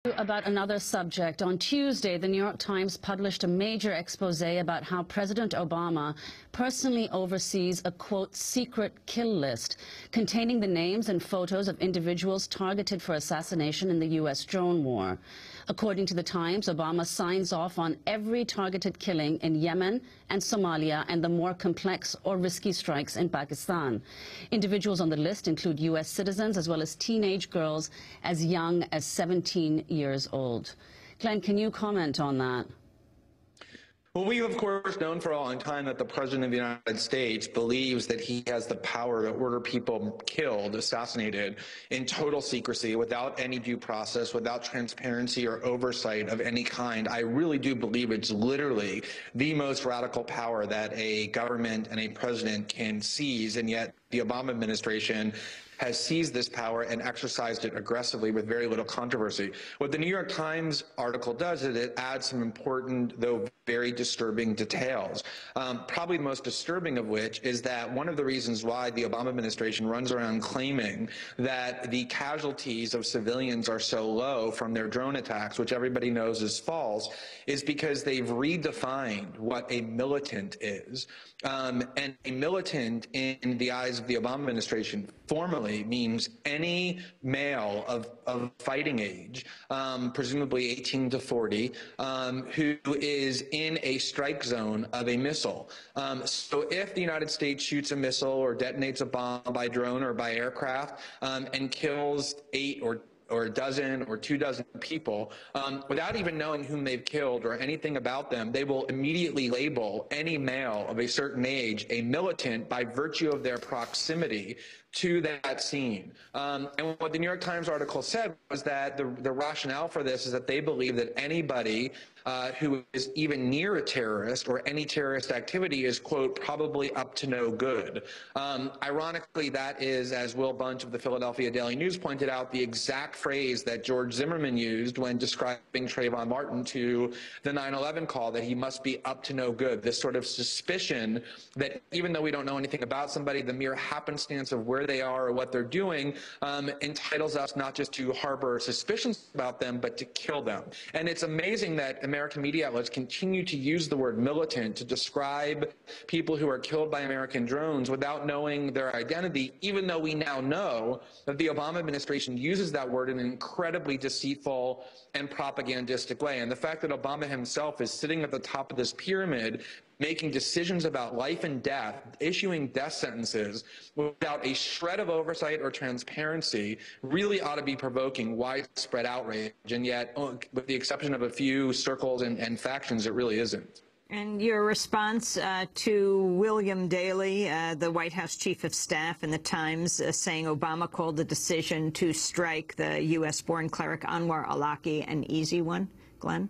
About another subject. On Tuesday, the New York Times published a major expose about how President Obama personally oversees a, quote, secret kill list containing the names and photos of individuals targeted for assassination in the U.S. drone war. According to the Times, Obama signs off on every targeted killing in Yemen and Somalia and the more complex or risky strikes in Pakistan. Individuals on the list include U.S. citizens as well as teenage girls as young as 17 years old. Glenn, can you comment on that? Well, we've, of course, known for a long time that the President of the United States believes that he has the power to order people killed, assassinated, in total secrecy, without any due process, without transparency or oversight of any kind. I really do believe it's literally the most radical power that a government and a president can seize, and yet the Obama administration has seized this power and exercised it aggressively with very little controversy. What the New York Times article does is it adds some important, though very disturbing details. Probably the most disturbing of which is that one of the reasons why the Obama administration runs around claiming that the casualties of civilians are so low from their drone attacks, which everybody knows is false, is because they've redefined what a militant is. And a militant, in the eyes of the Obama administration, formally means any male of fighting age, presumably 18 to 40, who is in a strike zone of a missile. So if the United States shoots a missile or detonates a bomb by drone or by aircraft and kills 8 or a dozen or 2 dozen people, without even knowing whom they've killed or anything about them, they will immediately label any male of a certain age a militant by virtue of their proximity to that scene. And what the New York Times article said was that the rationale for this is that they believe that anybody who is even near a terrorist or any terrorist activity is, quote, probably up to no good. Ironically, that is, as Will Bunch of the Philadelphia Daily News pointed out, the exact phrase that George Zimmerman used when describing Trayvon Martin to the 9/11 call, that he must be up to no good. This sort of suspicion that even though we don't know anything about somebody, the mere happenstance of where they are or what they're doing entitles us not just to harbor suspicions about them, but to kill them. And it's amazing that American media outlets continue to use the word militant to describe people who are killed by American drones without knowing their identity, even though we now know that the Obama administration uses that word in an incredibly deceitful and propagandistic way. And the fact that Obama himself is sitting at the top of this pyramid, making decisions about life and death, issuing death sentences without a shred of oversight or transparency, really ought to be provoking widespread outrage. And yet, with the exception of a few circles and factions, it really isn't. And your response to William Daley, the White House chief of staff, in the Times, saying Obama called the decision to strike the U.S.-born cleric Anwar al-Awlaki an easy one, Glenn?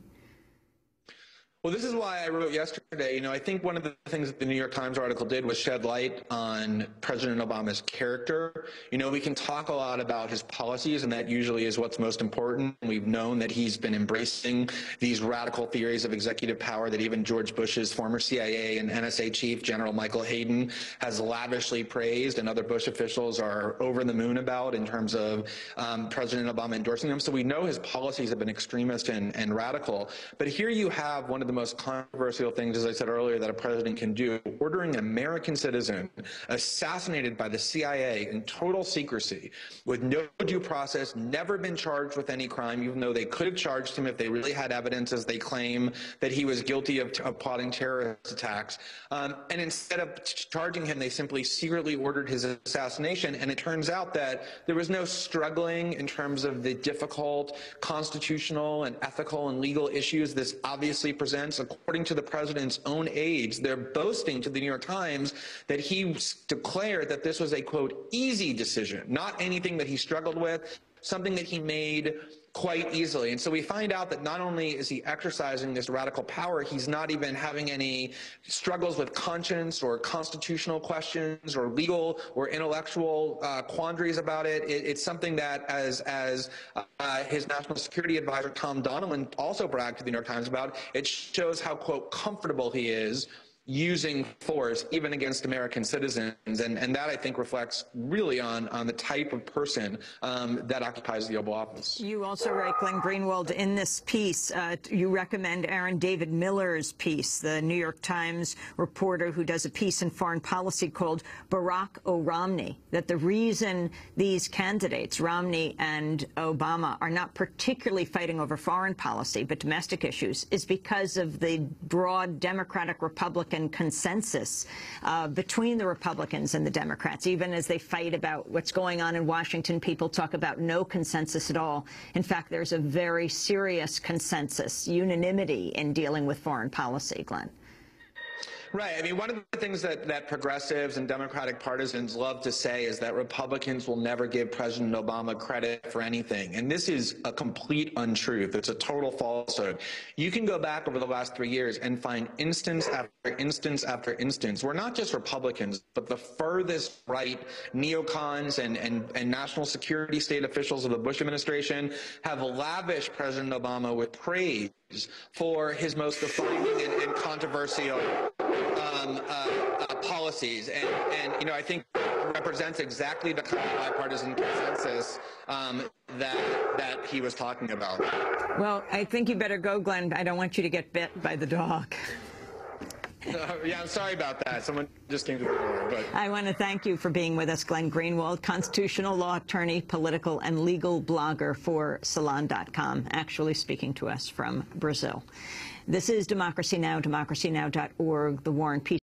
Well, this is why I wrote yesterday, I think one of the things that the New York Times article did was shed light on President Obama's character. We can talk a lot about his policies, and that usually is what's most important. We've known that he's been embracing these radical theories of executive power that even George Bush's former CIA and NSA chief, General Michael Hayden, has lavishly praised, and other Bush officials are over the moon about in terms of President Obama endorsing them. So we know his policies have been extremist and radical. But here you have one of the most controversial things, as I said earlier, that a president can do, ordering an American citizen assassinated by the CIA in total secrecy with no due process, never been charged with any crime, even though they could have charged him if they really had evidence, as they claim, that he was guilty of plotting terrorist attacks. And instead of charging him, they simply secretly ordered his assassination. And it turns out that there was no struggling in terms of the difficult constitutional and ethical and legal issues this obviously presents. According to the president's own aides, they're boasting to the New York Times that he declared that this was a, quote, easy decision, not anything that he struggled with, something that he made quite easily. And so we find out that not only is he exercising this radical power, he's not even having any struggles with conscience or constitutional questions or legal or intellectual quandaries about it. It's something that, as his national security advisor, Tom Donilon, also bragged to the New York Times about, it shows how, quote, comfortable he is using force even against American citizens, and that I think reflects really on the type of person that occupies the Oval Office. You also write, Glenn Greenwald, in this piece, you recommend Aaron David Miller's piece, the New York Times reporter who does a piece in foreign policy called Barack O-Romney, that the reason these candidates, Romney and Obama, are not particularly fighting over foreign policy but domestic issues is because of the broad Democratic-Republican consensus between the Republicans and the Democrats. Even as they fight about what's going on in Washington, people talk about no consensus at all. In fact, there's a very serious consensus, unanimity in dealing with foreign policy, Glenn. Right. I mean, one of the things that progressives and Democratic partisans love to say is that Republicans will never give President Obama credit for anything. And this is a complete untruth. It's a total falsehood. You can go back over the last 3 years and find instance after instance after instance where not just Republicans, but the furthest right neocons and national security state officials of the Bush administration have lavished President Obama with praise for his most defining and controversial policies, and you know, I think represents exactly the kind of bipartisan consensus that he was talking about. Well, I think you better go, Glenn. I don't want you to get bit by the dog. Yeah, I'm sorry about that. Someone just came to the door. But I want to thank you for being with us, Glenn Greenwald, constitutional law attorney, political and legal blogger for Salon.com, actually speaking to us from Brazil. This is Democracy Now!, democracynow.org, The War and Peace